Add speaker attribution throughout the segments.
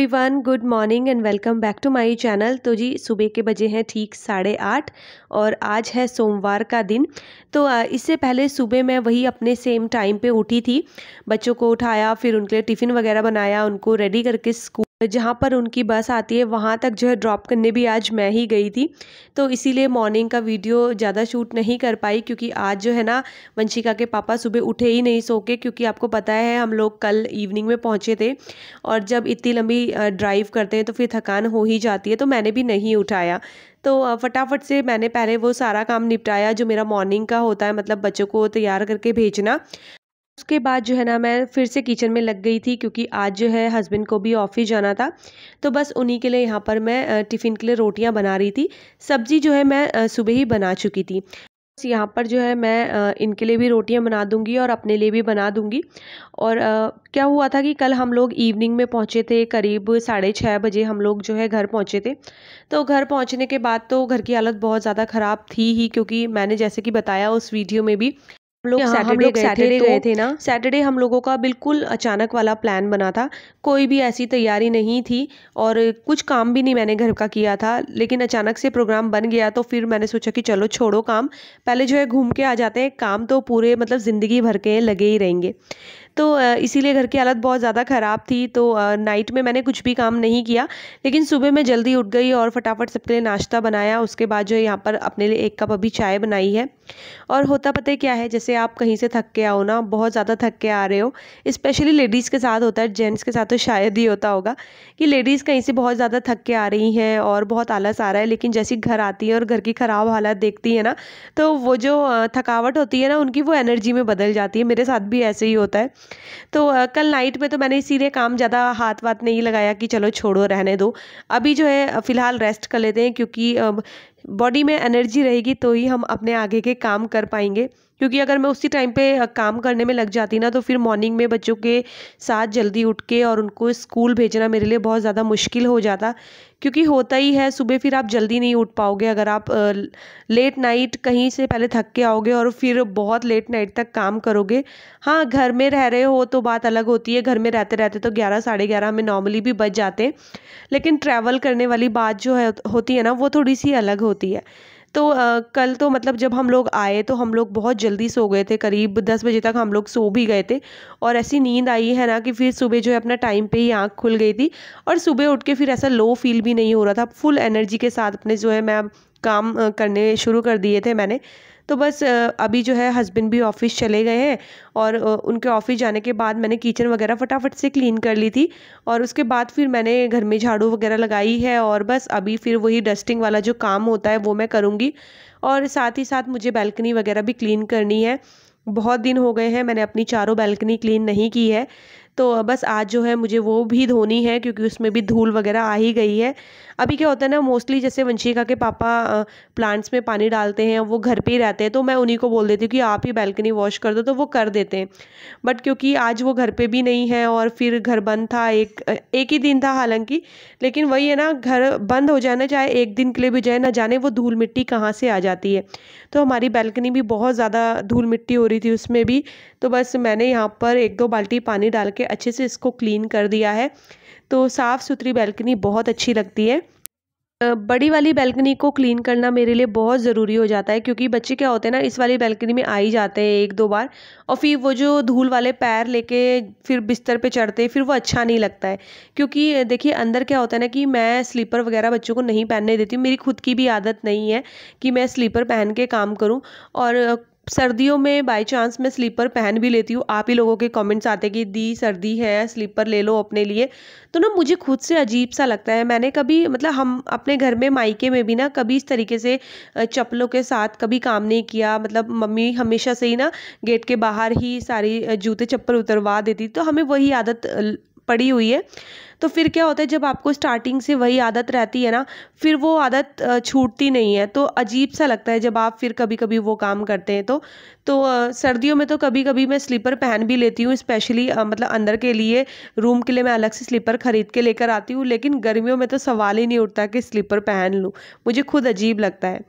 Speaker 1: Everyone, good morning and welcome back to my channel. तो जी सुबह के बजे हैं ठीक 8:30 और आज है सोमवार का दिन। तो इससे पहले सुबह मैं वही अपने सेम टाइम पे उठी थी। बच्चों को उठाया, फिर उनके लिए टिफ़िन वगैरह बनाया, उनको रेडी करके स्कूल जहाँ पर उनकी बस आती है वहाँ तक जो है ड्रॉप करने भी आज मैं ही गई थी। तो इसीलिए मॉर्निंग का वीडियो ज़्यादा शूट नहीं कर पाई, क्योंकि आज जो है ना वंशिका के पापा सुबह उठे ही नहीं सो के, क्योंकि आपको पता है हम लोग कल इवनिंग में पहुँचे थे और जब इतनी लंबी ड्राइव करते हैं तो फिर थकान हो ही जाती है। तो मैंने भी नहीं उठाया। तो फटाफट से मैंने पहले वो सारा काम निपटाया जो मेरा मॉर्निंग का होता है, मतलब बच्चों को तैयार करके भेजना। उसके बाद जो है ना मैं फिर से किचन में लग गई थी, क्योंकि आज जो है हस्बैंड को भी ऑफिस जाना था। तो बस उन्हीं के लिए यहाँ पर मैं टिफ़िन के लिए रोटियाँ बना रही थी। सब्ज़ी जो है मैं सुबह ही बना चुकी थी। बस यहाँ पर जो है मैं इनके लिए भी रोटियाँ बना दूँगी और अपने लिए भी बना दूँगी। और क्या हुआ था कि कल हम लोग इवनिंग में पहुँचे थे, करीब 6:30 बजे हम लोग जो है घर पहुँचे थे। तो घर पहुँचने के बाद तो घर की हालत बहुत ज़्यादा ख़राब थी ही, क्योंकि मैंने जैसे कि बताया उस वीडियो में भी हम लोग सैटरडे गए थे ना। सैटरडे हम लोगों का बिल्कुल अचानक वाला प्लान बना था। कोई भी ऐसी तैयारी नहीं थी और कुछ काम भी नहीं मैंने घर का किया था, लेकिन अचानक से प्रोग्राम बन गया। तो फिर मैंने सोचा कि चलो छोड़ो काम, पहले जो है घूम के आ जाते हैं। काम तो पूरे मतलब ज़िंदगी भर के लगे ही रहेंगे। तो इसीलिए घर की हालत बहुत ज़्यादा ख़राब थी। तो नाइट में मैंने कुछ भी काम नहीं किया, लेकिन सुबह मैं जल्दी उठ गई और फटाफट सबके लिए नाश्ता बनाया। उसके बाद जो है यहाँ पर अपने लिए 1 कप अभी चाय बनाई है। और होता पता है क्या है, जैसे आप कहीं से थक के आओ ना, बहुत ज़्यादा थक के आ रहे हो, स्पेशली लेडीज़ के साथ होता है, जेंट्स के साथ तो शायद ही होता होगा कि लेडीज़ कहीं से बहुत ज़्यादा थक के आ रही हैं और बहुत आलस आ रहा है, लेकिन जैसे घर आती है और घर की ख़राब हालत देखती है ना, तो वो जो थकावट होती है ना उनकी, वो एनर्जी में बदल जाती है। मेरे साथ भी ऐसे ही होता है। तो कल नाइट में तो मैंने इसीलिए काम ज़्यादा हाथ वाथ नहीं लगाया कि चलो छोड़ो रहने दो, अभी जो है फ़िलहाल रेस्ट कर लेते हैं, क्योंकि बॉडी में एनर्जी रहेगी तो ही हम अपने आगे के काम कर पाएंगे। क्योंकि अगर मैं उसी टाइम पे काम करने में लग जाती ना, तो फिर मॉर्निंग में बच्चों के साथ जल्दी उठ के और उनको स्कूल भेजना मेरे लिए बहुत ज़्यादा मुश्किल हो जाता। क्योंकि होता ही है, सुबह फिर आप जल्दी नहीं उठ पाओगे अगर आप लेट नाइट कहीं से पहले थक के आओगे और फिर बहुत लेट नाइट तक काम करोगे। हाँ, घर में रह रहे हो तो बात अलग होती है, घर में रहते रहते तो 11 साढ़े 11 हमें नॉर्मली भी बज जाते हैं, लेकिन ट्रैवल करने वाली बात जो है होती है ना, वो थोड़ी सी अलग होती है। तो कल तो मतलब जब हम लोग आए तो हम लोग बहुत जल्दी सो गए थे, करीब 10 बजे तक हम लोग सो भी गए थे। और ऐसी नींद आई है ना कि फिर सुबह जो है अपना टाइम पे ही आँख खुल गई थी। और सुबह उठ के फिर ऐसा लो फील भी नहीं हो रहा था, फुल एनर्जी के साथ अपने जो है मैं काम करने शुरू कर दिए थे मैंने। तो बस अभी जो है हस्बैंड भी ऑफिस चले गए हैं और उनके ऑफिस जाने के बाद मैंने किचन वगैरह फटाफट से क्लीन कर ली थी। और उसके बाद फिर मैंने घर में झाड़ू वगैरह लगाई है और बस अभी फिर वही डस्टिंग वाला जो काम होता है वो मैं करूँगी। और साथ ही साथ मुझे बैल्कनी वगैरह भी क्लीन करनी है। बहुत दिन हो गए हैं मैंने अपनी चारों बैल्कनी क्लीन नहीं की है। तो बस आज जो है मुझे वो भी धोनी है, क्योंकि उसमें भी धूल वगैरह आ ही गई है। अभी क्या होता है ना, मोस्टली जैसे वंशिका के पापा प्लांट्स में पानी डालते हैं, वो घर पे ही रहते हैं, तो मैं उन्हीं को बोल देती हूँ कि आप ही बैल्कनी वॉश कर दो, तो वो कर देते हैं। बट क्योंकि आज वो घर पे भी नहीं है और फिर घर बंद था, एक ही दिन था हालांकि, लेकिन वही है ना, घर बंद हो जाए ना, चाहे एक दिन के लिए भी जाए, ना जाने वो धूल मिट्टी कहाँ से आ जाती है। तो हमारी बैल्कनी भी बहुत ज़्यादा धूल मिट्टी हो रही थी उसमें भी। तो बस मैंने यहाँ पर 1-2 बाल्टी पानी डाल के अच्छे से इसको क्लीन कर दिया है। तो साफ़ सुथरी बैल्कनी बहुत अच्छी लगती है। बड़ी वाली बैल्कनी को क्लीन करना मेरे लिए बहुत ज़रूरी हो जाता है, क्योंकि बच्चे क्या होते हैं ना, इस वाली बैल्कनी में आ ही जाते हैं 1-2 बार, और फिर वो जो धूल वाले पैर लेके फिर बिस्तर पे चढ़ते हैं, फिर वो अच्छा नहीं लगता है। क्योंकि देखिए अंदर क्या होता है ना कि मैं स्लीपर वगैरह बच्चों को नहीं पहनने देती हूँ, मेरी खुद की भी आदत नहीं है कि मैं स्लीपर पहन के काम करूँ। और सर्दियों में बाय चांस मैं स्लीपर पहन भी लेती हूँ। आप ही लोगों के कमेंट्स आते हैं कि दी सर्दी है स्लीपर ले लो अपने लिए, तो ना मुझे खुद से अजीब सा लगता है। मैंने कभी मतलब हम अपने घर में मायके में भी ना कभी इस तरीके से चप्पलों के साथ कभी काम नहीं किया। मतलब मम्मी हमेशा से ही ना गेट के बाहर ही सारी जूते चप्पल उतरवा देती, तो हमें वही आदत पड़ी हुई है। तो फिर क्या होता है, जब आपको स्टार्टिंग से वही आदत रहती है ना, फिर वो आदत छूटती नहीं है, तो अजीब सा लगता है जब आप फिर कभी कभी वो काम करते हैं। तो सर्दियों में तो कभी कभी मैं स्लीपर पहन भी लेती हूँ, स्पेशली मतलब अंदर के लिए, रूम के लिए मैं अलग से स्लीपर खरीद के लेकर आती हूँ। लेकिन गर्मियों में तो सवाल ही नहीं उठता कि स्लीपर पहन लूँ, मुझे खुद अजीब लगता है।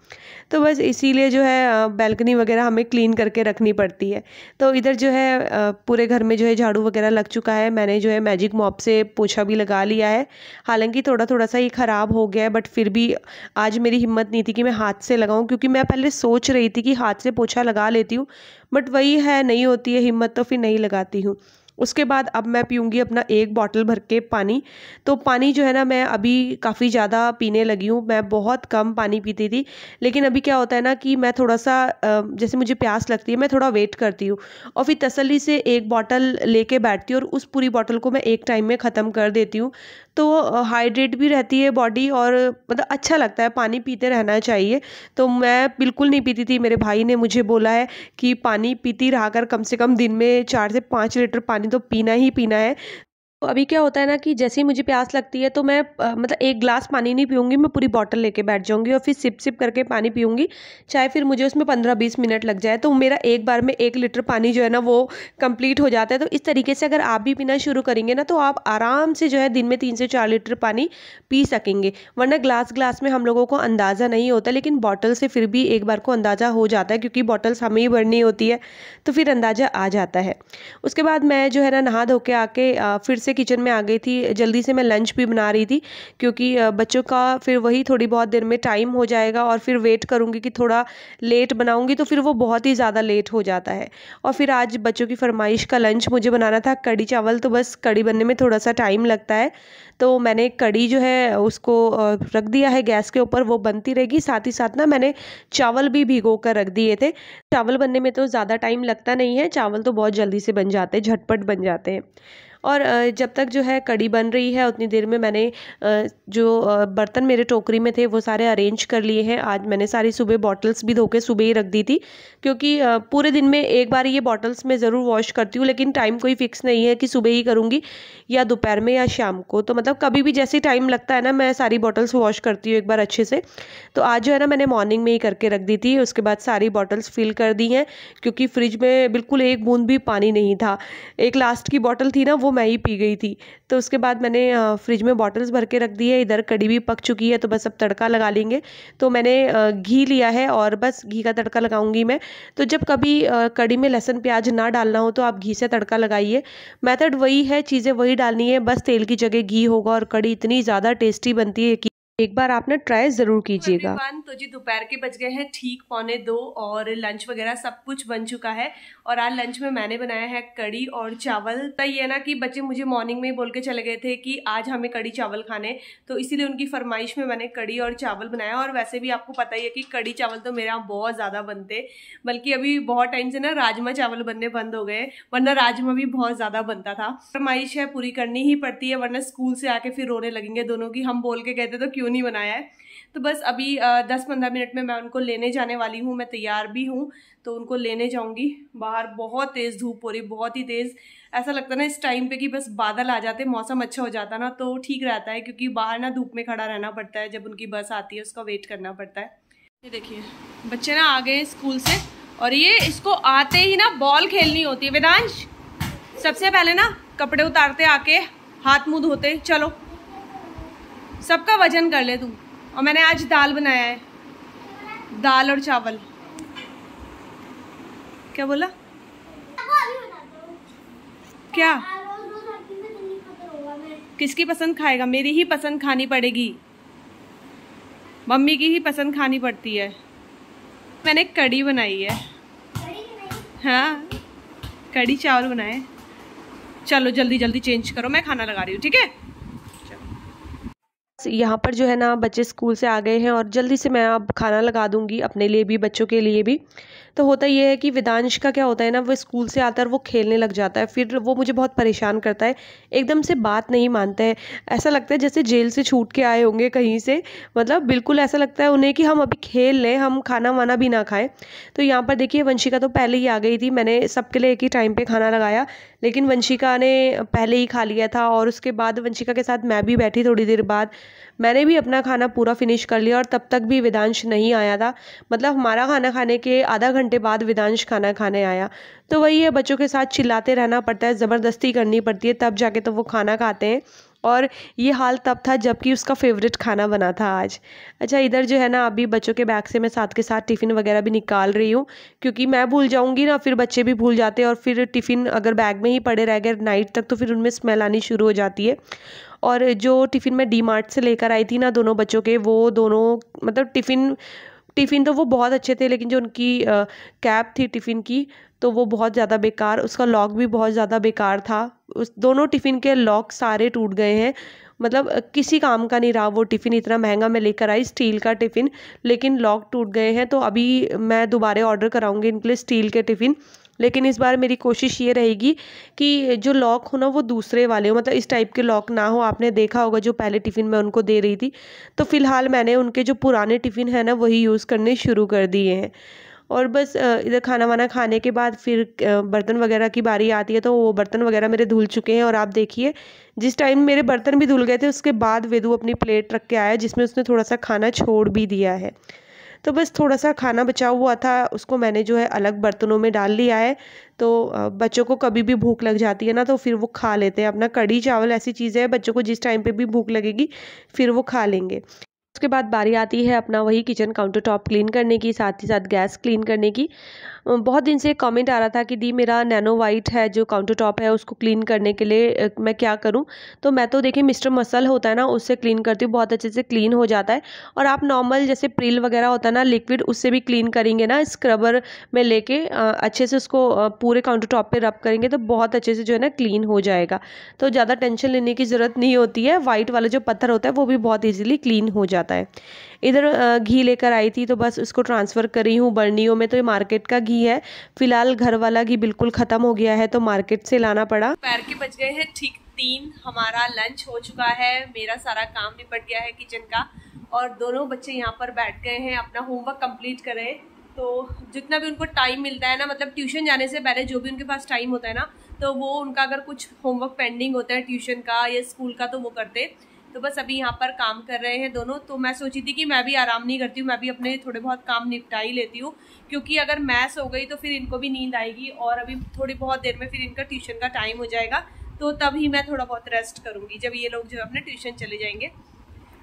Speaker 1: तो बस इसीलिए जो है बैल्कनी वगैरह हमें क्लीन करके रखनी पड़ती है। तो इधर जो है पूरे घर में जो है झाड़ू वगैरह लग चुका है। मैंने जो है मैजिक मॉप से पोछा भी लगा लिया है। हालांकि थोड़ा थोड़ा सा ये ख़राब हो गया है, बट फिर भी आज मेरी हिम्मत नहीं थी कि मैं हाथ से लगाऊं, क्योंकि मैं पहले सोच रही थी कि हाथ से पोछा लगा लेती हूँ, बट वही है, नहीं होती है हिम्मत, तो फिर नहीं लगाती हूँ। उसके बाद अब मैं पीऊँगी अपना 1 बॉटल भर के पानी। तो पानी जो है ना, मैं अभी काफ़ी ज़्यादा पीने लगी हूँ। मैं बहुत कम पानी पीती थी, लेकिन अभी क्या होता है ना कि मैं थोड़ा सा जैसे मुझे प्यास लगती है, मैं थोड़ा वेट करती हूँ और फिर तसल्ली से 1 बॉटल लेके बैठती हूँ और उस पूरी बॉटल को मैं एक टाइम में ख़त्म कर देती हूँ। तो हाइड्रेट भी रहती है बॉडी, और मतलब अच्छा लगता है, पानी पीते रहना चाहिए। तो मैं बिल्कुल नहीं पीती थी। मेरे भाई ने मुझे बोला है कि पानी पीती रहा कर, कम से कम दिन में 4 से 5 लीटर पानी तो पीना ही पीना है। तो अभी क्या होता है ना कि जैसे ही मुझे प्यास लगती है तो मैं मतलब 1 ग्लास पानी नहीं पीऊँगी, मैं पूरी बॉटल लेके बैठ जाऊँगी और फिर सिप सिप करके पानी पीऊँगी, चाहे फिर मुझे उसमें 15-20 मिनट लग जाए। तो मेरा एक बार में 1 लीटर पानी जो है ना वो कंप्लीट हो जाता है। तो इस तरीके से अगर आप भी पीना शुरू करेंगे ना, तो आप आराम से जो है दिन में 3 से 4 लीटर पानी पी सकेंगे। वरना ग्लास ग्लास में हम लोगों को अंदाज़ा नहीं होता, लेकिन बॉटल से फिर भी एक बार को अंदाज़ा हो जाता है, क्योंकि बॉटल्स हमें ही भरनी होती है, तो फिर अंदाज़ा आ जाता है। उसके बाद मैं जो है ना नहा धो के आके फिर से किचन में आ गई थी। जल्दी से मैं लंच भी बना रही थी, क्योंकि बच्चों का फिर वही थोड़ी बहुत देर में टाइम हो जाएगा, और फिर वेट करूँगी कि थोड़ा लेट बनाऊँगी तो फिर वो बहुत ही ज़्यादा लेट हो जाता है। और फिर आज बच्चों की फरमाइश का लंच मुझे बनाना था कढ़ी चावल, तो बस कढ़ी बनने में थोड़ा सा टाइम लगता है, तो मैंने कढ़ी जो है उसको रख दिया है गैस के ऊपर, वो बनती रहेगी। साथ ही साथ ना मैंने चावल भी भिगो कर रख दिए थे। चावल बनने में तो ज़्यादा टाइम लगता नहीं है, चावल तो बहुत जल्दी से बन जाते हैं, झटपट बन जाते हैं। और जब तक जो है कढ़ी बन रही है उतनी देर में मैंने जो बर्तन मेरे टोकरी में थे वो सारे अरेंज कर लिए हैं। आज मैंने सारी सुबह बॉटल्स भी धो के सुबह ही रख दी थी, क्योंकि पूरे दिन में एक बार ये बॉटल्स मैं ज़रूर वॉश करती हूँ, लेकिन टाइम कोई फिक्स नहीं है कि सुबह ही करूँगी या दोपहर में या शाम को। तो मतलब कभी भी जैसे टाइम लगता है ना, मैं सारी बॉटल्स वॉश करती हूँ एक बार अच्छे से। तो आज जो है ना मैंने मॉर्निंग में ही करके रख दी थी। उसके बाद सारी बॉटल्स फिल कर दी हैं, क्योंकि फ्रिज में बिल्कुल एक बूंद भी पानी नहीं था। एक लास्ट की बॉटल थी ना, वो मैं ही पी गई थी। तो उसके बाद मैंने फ्रिज में बॉटल्स भर के रख दी है। इधर कढ़ी भी पक चुकी है, तो बस अब तड़का लगा लेंगे। तो मैंने घी लिया है और बस घी का तड़का लगाऊंगी मैं। तो जब कभी कढ़ी में लहसुन प्याज ना डालना हो तो आप घी से तड़का लगाइए। मेथड वही है, चीज़ें वही डालनी है, बस तेल की जगह घी होगा और कढ़ी इतनी ज़्यादा टेस्टी बनती है कि एक बार आप ना ट्राई ज़रूर कीजिएगा।
Speaker 2: तो जी दोपहर के बज गए हैं ठीक 1:45 और लंच वगैरह सब कुछ बन चुका है। और आज लंच में मैंने बनाया है कढ़ी और चावल। तो ये ना कि बच्चे मुझे मॉर्निंग में ही बोल के चले गए थे कि आज हमें कढ़ी चावल खाने, तो इसीलिए उनकी फरमाइश में मैंने कढ़ी और चावल बनाया। और वैसे भी आपको पता ही है कि कढ़ी चावल तो मेरे यहाँ बहुत ज़्यादा बनते, बल्कि अभी बहुत टाइम से ना राजमा चावल बनने बंद हो गए, वरना राजमा भी बहुत ज़्यादा बनता था। फरमाइश है, पूरी करनी ही पड़ती है, वरना स्कूल से आके फिर रोने लगेंगे दोनों की हम बोल के गए थे तो क्यों नहीं बनाया है। तो बस अभी 10-15 मिनट में मैं उनको लेने जाने वाली हूँ। मैं तैयार भी हूँ, तो उनको लेने जाऊँगी। बाहर बहुत तेज़ धूप हो रही, बहुत ही तेज़। ऐसा लगता है ना इस टाइम पे कि बस बादल आ जाते, मौसम अच्छा हो जाता ना तो ठीक रहता है, क्योंकि बाहर ना धूप में खड़ा रहना पड़ता है, जब उनकी बस आती है उसका वेट करना पड़ता है। ये देखिए बच्चे ना आ गए स्कूल से, और ये इसको आते ही ना बॉल खेलनी होती है। वेदांश सबसे पहले ना कपड़े उतारते, आके हाथ मुँह धोते, चलो सबका वजन कर ले तू। और मैंने आज दाल बनाया है, दाल और चावल। क्या बोला? क्या किसकी पसंद खाएगा? मेरी ही पसंद खानी पड़ेगी, मम्मी की ही पसंद खानी पड़ती है। मैंने कढ़ी बनाई है। हाँ कढ़ी चावल बनाए। चलो जल्दी जल्दी चेंज करो, मैं खाना लगा रही हूँ, ठीक है?
Speaker 1: यहाँ पर जो है ना बच्चे स्कूल से आ गए हैं और जल्दी से मैं अब खाना लगा दूंगी, अपने लिए भी बच्चों के लिए भी। तो होता ये है कि वेदांश का क्या होता है ना, वो स्कूल से आता है और वो खेलने लग जाता है, फिर वो मुझे बहुत परेशान करता है, एकदम से बात नहीं मानता है। ऐसा लगता है जैसे जेल से छूट के आए होंगे कहीं से, मतलब बिल्कुल ऐसा लगता है उन्हें कि हम अभी खेल लें, हम खाना वाना भी ना खाएं। तो यहाँ पर देखिए वंशिका तो पहले ही आ गई थी। मैंने सबके लिए एक ही टाइम पे खाना लगाया, लेकिन वंशिका ने पहले ही खा लिया था। और उसके बाद वंशिका के साथ मैं भी बैठी, थोड़ी देर बाद मैंने भी अपना खाना पूरा फिनिश कर लिया, और तब तक भी वेदांश नहीं आया था। मतलब हमारा खाना खाने के आधा घंटे बाद वेदांश खाना खाने आया। तो वही है, बच्चों के साथ चिल्लाते रहना पड़ता है, ज़बरदस्ती करनी पड़ती है, तब जाके तो वो खाना खाते हैं। और ये हाल तब था जबकि उसका फेवरेट खाना बना था आज। अच्छा इधर जो है ना अभी बच्चों के बैग से मैं साथ के साथ टिफ़िन वगैरह भी निकाल रही हूँ, क्योंकि मैं भूल जाऊँगी ना, फिर बच्चे भी भूल जाते हैं, और फिर टिफ़िन अगर बैग में ही पड़े रह गए नाइट तक तो फिर उनमें स्मेल आनी शुरू हो जाती है। और जो टिफ़िन मैं डी मार्ट से लेकर आई थी ना दोनों बच्चों के, वो दोनों मतलब टिफ़िन तो वो बहुत अच्छे थे, लेकिन जो उनकी कैप थी टिफ़िन की तो वो बहुत ज़्यादा बेकार, उसका लॉक भी बहुत ज़्यादा बेकार था। उस दोनों टिफ़िन के लॉक सारे टूट गए हैं, मतलब किसी काम का नहीं रहा वो टिफ़िन। इतना महंगा मैं लेकर आई स्टील का टिफ़िन, लेकिन लॉक टूट गए हैं। तो अभी मैं दोबारा ऑर्डर कराऊंगी इनके लिए स्टील के टिफ़िन, लेकिन इस बार मेरी कोशिश ये रहेगी कि जो लॉक हो ना वो दूसरे वाले हो, मतलब इस टाइप के लॉक ना हो। आपने देखा होगा जो पहले टिफ़िन मैं उनको दे रही थी, तो फ़िलहाल मैंने उनके जो पुराने टिफ़िन है ना वही यूज़ करने शुरू कर दिए हैं। और बस इधर खाना वाना खाने के बाद फिर बर्तन वगैरह की बारी आती है, तो वो बर्तन वगैरह मेरे धुल चुके हैं। और आप देखिए जिस टाइम मेरे बर्तन भी धुल गए थे उसके बाद वेदू अपनी प्लेट रख के आया जिसमें उसने थोड़ा सा खाना छोड़ भी दिया है। तो बस थोड़ा सा खाना बचा हुआ था, उसको मैंने जो है अलग बर्तनों में डाल लिया है। तो बच्चों को कभी भी भूख लग जाती है ना तो फिर वो खा लेते हैं अपना। कढ़ी चावल ऐसी चीज़ है बच्चों को जिस टाइम पे भी भूख लगेगी फिर वो खा लेंगे। उसके बाद बारी आती है अपना वही किचन काउंटर टॉप क्लीन करने की, साथ ही साथ गैस क्लीन करने की। बहुत दिन से कमेंट आ रहा था कि दी मेरा नैनो वाइट है जो काउंटर टॉप है उसको क्लीन करने के लिए मैं क्या करूं। तो मैं तो देखिए मिस्टर मसल होता है ना उससे क्लीन करती हूँ, बहुत अच्छे से क्लीन हो जाता है। और आप नॉर्मल जैसे प्रिल वगैरह होता है ना लिक्विड, उससे भी क्लीन करेंगे ना स्क्रबर में लेके अच्छे से उसको पूरे काउंटर टॉप पे रब करेंगे तो बहुत अच्छे से जो है ना क्लीन हो जाएगा। तो ज़्यादा टेंशन लेने की ज़रूरत नहीं होती है, वाइट वाला जो पत्थर होता है वो भी बहुत ईजिली क्लीन हो जाता है। इधर घी लेकर आई थी तो बस उसको ट्रांसफ़र कर रही हूँ बर्नियों में। तो ये मार्केट का घी है, फिलहाल घर वाला घी बिल्कुल ख़त्म हो गया है तो मार्केट से लाना पड़ा।
Speaker 2: दोपहर के बज गए हैं ठीक 3, हमारा लंच हो चुका है, मेरा सारा काम निपट गया है किचन का और दोनों बच्चे यहाँ पर बैठ गए हैं अपना होमवर्क कंप्लीट करें। तो जितना भी उनको टाइम मिलता है ना, मतलब ट्यूशन जाने से पहले जो भी उनके पास टाइम होता है ना, तो वो उनका अगर कुछ होमवर्क पेंडिंग होता है ट्यूशन का या स्कूल का तो वो करते। तो बस अभी यहाँ पर काम कर रहे हैं दोनों। तो मैं सोची थी कि मैं भी आराम नहीं करती हूँ, मैं भी अपने थोड़े बहुत काम निपटा ही लेती हूँ, क्योंकि अगर मैं सो गई तो फिर इनको भी नींद आएगी और अभी थोड़ी बहुत देर में फिर इनका ट्यूशन का टाइम हो जाएगा। तो तभी मैं थोड़ा बहुत रेस्ट करूँगी जब ये लोग जो है अपने ट्यूशन चले जाएंगे।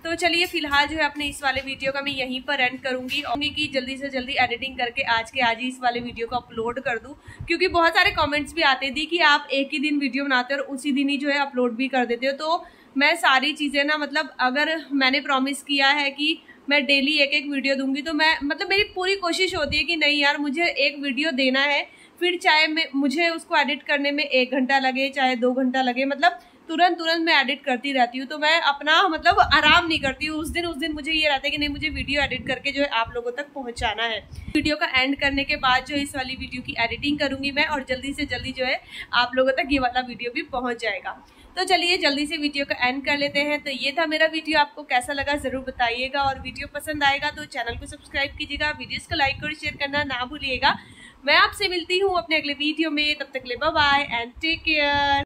Speaker 2: तो चलिए फिलहाल जो है अपने इस वाले वीडियो का मैं यहीं पर एंड करूंगी और कि जल्दी से जल्दी एडिटिंग करके आज के आज ही इस वाले वीडियो को अपलोड कर दूं, क्योंकि बहुत सारे कमेंट्स भी आते थे कि आप एक ही दिन वीडियो बनाते हो और उसी दिन ही जो है अपलोड भी कर देते हो। तो मैं सारी चीज़ें ना, मतलब अगर मैंने प्रॉमिस किया है कि मैं डेली एक एक वीडियो दूंगी तो मैं मतलब मेरी पूरी कोशिश होती है कि नहीं यार मुझे एक वीडियो देना है, फिर चाहे मुझे उसको एडिट करने में 1 घंटा लगे चाहे 2 घंटा लगे, मतलब तुरंत मैं एडिट करती रहती हूँ। तो मैं अपना मतलब आराम नहीं करती हूँ। उस दिन मुझे ये रहता है कि नहीं मुझे वीडियो एडिट करके जो है आप लोगों तक पहुंचाना है। वीडियो का एंड करने के बाद जो इस वाली वीडियो की एडिटिंग करूंगी मैं और जल्दी से जल्दी जो है आप लोगों तक ये वाला वीडियो भी पहुंच जाएगा। तो चलिए जल्दी से वीडियो का एंड कर लेते हैं। तो ये था मेरा वीडियो, आपको कैसा लगा जरूर बताइएगा और वीडियो पसंद आएगा तो चैनल को सब्सक्राइब कीजिएगा, वीडियोस को लाइक और शेयर करना ना भूलिएगा। मैं आपसे मिलती हूँ अपने अगले वीडियो में, तब तक के लिए bye bye and take care.